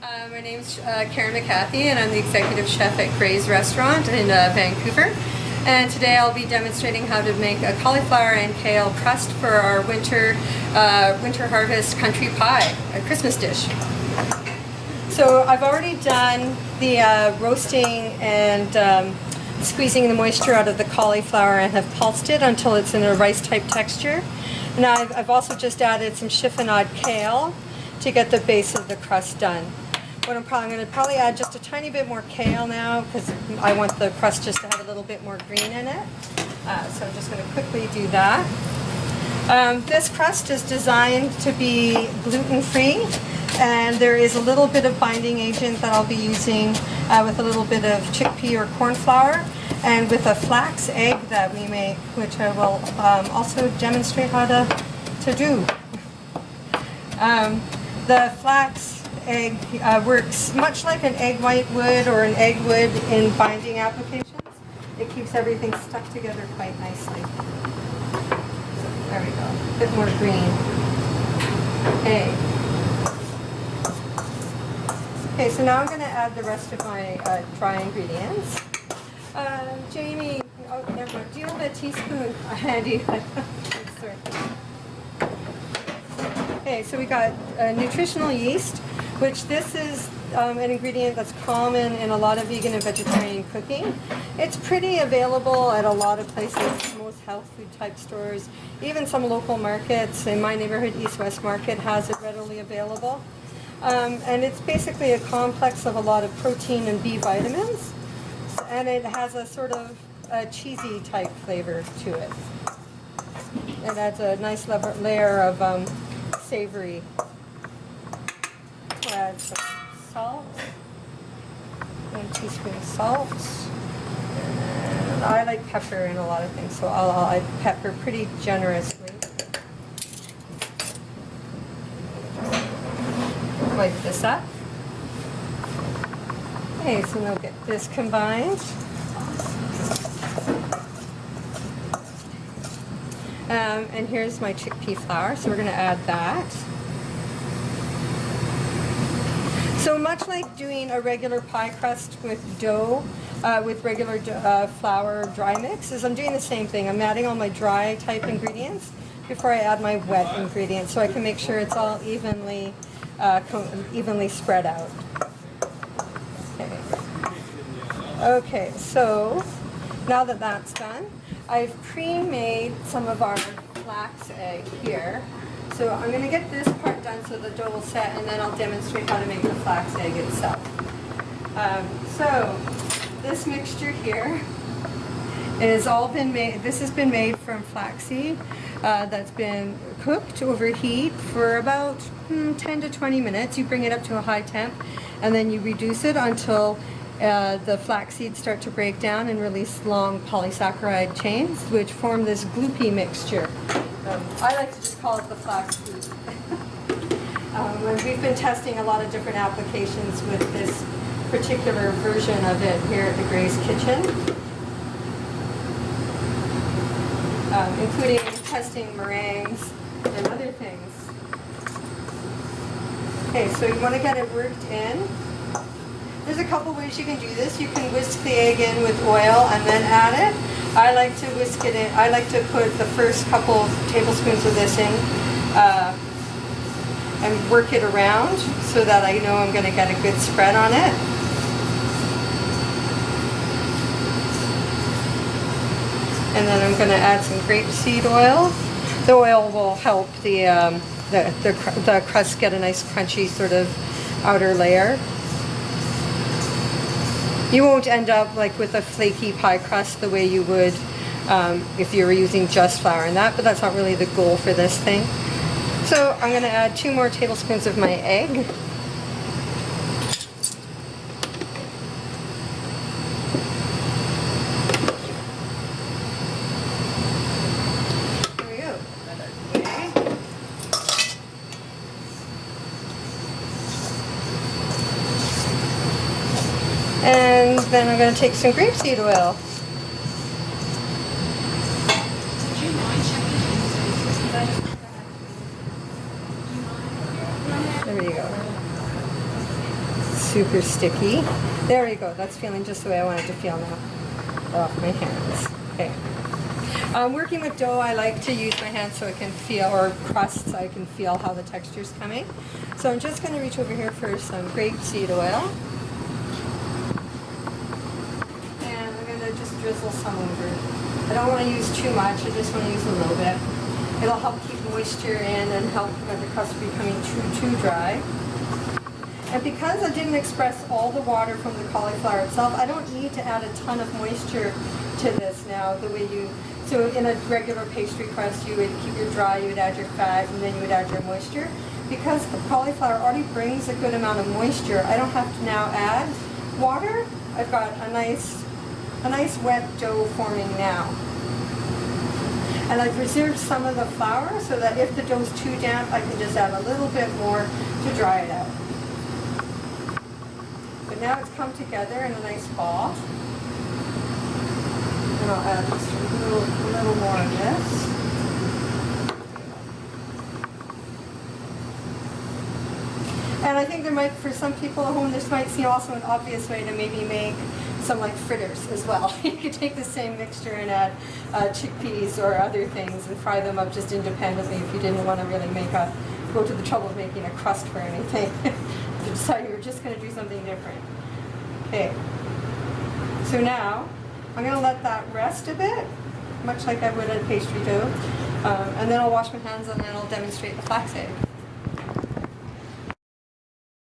My name's Karen McAthy, and I'm the executive chef at Graze Restaurant in Vancouver. And today I'll be demonstrating how to make a cauliflower and kale crust for our winter harvest country pie, a Christmas dish. So I've already done the roasting and squeezing the moisture out of the cauliflower and have pulsed it until it's in a rice-type texture. Now I've also just added some chiffonade kale to get the base of the crust done. I'm going to probably add just a tiny bit more kale now because I want the crust just to have a little bit more green in it. So I'm just going to quickly do that. This crust is designed to be gluten-free, and there is a little bit of binding agent that I'll be using with a little bit of chickpea or corn flour and with a flax egg that we make, which I will also demonstrate how to do. The flax egg works much like an egg white would or an egg would in binding applications. It keeps everything stuck together quite nicely. So, there we go. A bit more green. Okay. Okay, so now I'm going to add the rest of my dry ingredients. Jamie, oh, never mind. Do you have a teaspoon handy? Sorry. Okay, so we got nutritional yeast, which this is an ingredient that's common in a lot of vegan and vegetarian cooking. It's pretty available at a lot of places, most health food type stores, even some local markets. In my neighborhood, East West Market has it readily available. And it's basically a complex of a lot of protein and B vitamins, and it has a sort of a cheesy type flavor to it. It adds a nice layer of savory. We'll add some salt, 1 teaspoon of salt, and I like pepper in a lot of things, so I'll add pepper pretty generously. Wipe this up. Okay, so we'll get this combined. And here's my chickpea flour, so we're going to add that. So much like doing a regular pie crust with dough, with regular flour dry mix, is I'm doing the same thing. I'm adding all my dry type ingredients before I add my wet ingredients, so I can make sure it's all evenly spread out. Okay, so now that that's done, I've pre-made some of our flax egg here. So I'm going to get this part done so the dough will set, and then I'll demonstrate how to make the flax egg itself. So this mixture here is all been made. This has been made from flaxseed that's been cooked over heat for about 10 to 20 minutes. You bring it up to a high temp, and then you reduce it until the flax seeds start to break down and release long polysaccharide chains, which form this gloopy mixture. I like to just call it the flax gloop. We've been testing a lot of different applications with this particular version of it here at the Graze Kitchen, including testing meringues and other things. Okay, so you want to get it worked in. There's a couple ways you can do this. You can whisk the egg in with oil and then add it. I like to whisk it in. I like to put the first couple tablespoons of this in and work it around so that I know I'm going to get a good spread on it. And then I'm going to add some grapeseed oil. The oil will help the crust get a nice crunchy sort of outer layer. You won't end up like with a flaky pie crust the way you would if you were using just flour and that, but that's not really the goal for this thing. So I'm going to add 2 more tablespoons of my egg. There we go. And then I'm going to take some grapeseed oil. Would you mind checking? There you go. super sticky. There we go. That's feeling just the way I want it to feel now. Off my hands. Okay. Working with dough, I like to use my hands so I can feel, or crust, so I can feel how the texture's coming. So I'm just going to reach over here for some grapeseed oil. And I'm going to just drizzle some over. I don't want to use too much, I just want to use a little bit. It'll help keep moisture in and help prevent the crust from becoming too dry. And because I didn't express all the water from the cauliflower itself, I don't need to add a ton of moisture to this now, the way you, so in a regular pastry crust you would keep it dry, you would add your fat, and then you would add your moisture. Because the cauliflower already brings a good amount of moisture, I don't have to now add water. I've got a nice wet dough forming now. And I've reserved some of the flour so that if the dough's too damp, I can just add a little bit more to dry it out. But now it's come together in a nice ball. And I'll add just a little more of this. And I think there might, for some people at home, this might seem also an obvious way to maybe make some like fritters as well. You could take the same mixture and add chickpeas or other things and fry them up just independently if you didn't want to really go to the trouble of making a crust for anything. You decide you were just going to do something different. Okay, so now I'm going to let that rest a bit, much like I would a pastry dough, and then I'll wash my hands and then I'll demonstrate the flax egg.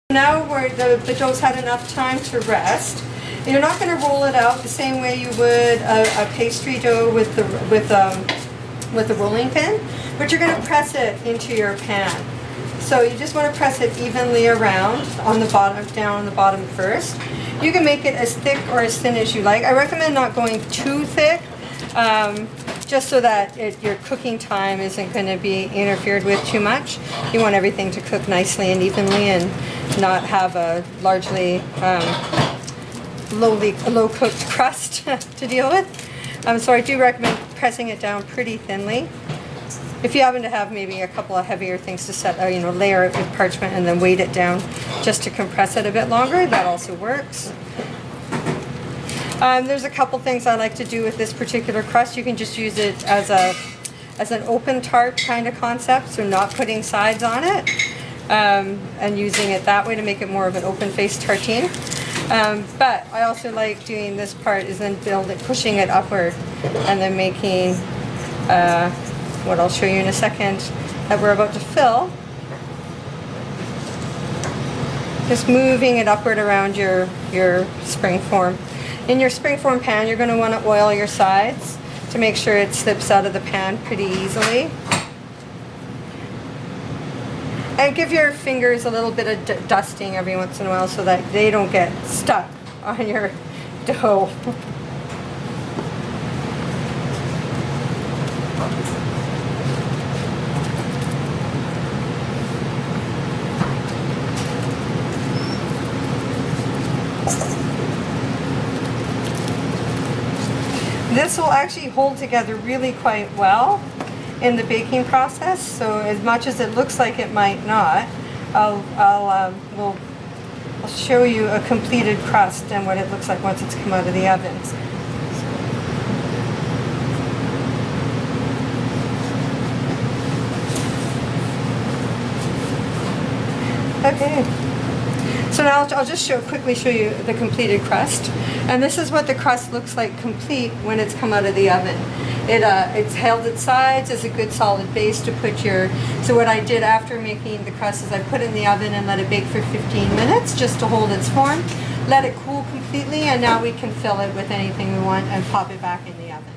Now where the dough's had enough time to rest, you're not going to roll it out the same way you would a pastry dough with the rolling pin, but you're going to press it into your pan. So you just want to press it evenly around on the bottom, down on the bottom first. You can make it as thick or as thin as you like. I recommend not going too thick, just so that your cooking time isn't going to be interfered with too much. You want everything to cook nicely and evenly and not have a largely low-cooked crust to deal with. So I do recommend pressing it down pretty thinly. If you happen to have maybe a couple of heavier things to set, layer it with parchment and then weight it down just to compress it a bit longer, that also works. There's a couple things I like to do with this particular crust. You can just use it as an open tart kind of concept, so not putting sides on it, and using it that way to make it more of an open-faced tartine. But I also like doing this part is then pushing it upward and then making what I'll show you in a second that we're about to fill. Just moving it upward around your springform. In your springform pan, you're going to want to oil your sides to make sure it slips out of the pan pretty easily. And give your fingers a little bit of dusting every once in a while so that they don't get stuck on your dough. This will actually hold together really quite well in the baking process, so as much as it looks like it might not, I'll show you a completed crust and what it looks like once it's come out of the oven. Okay. So now I'll just quickly show you the completed crust. And this is what the crust looks like complete when it's come out of the oven. It's held its sides as a good solid base to put your... So what I did after making the crust is I put it in the oven and let it bake for 15 minutes just to hold its form. Let it cool completely, and now we can fill it with anything we want and pop it back in the oven.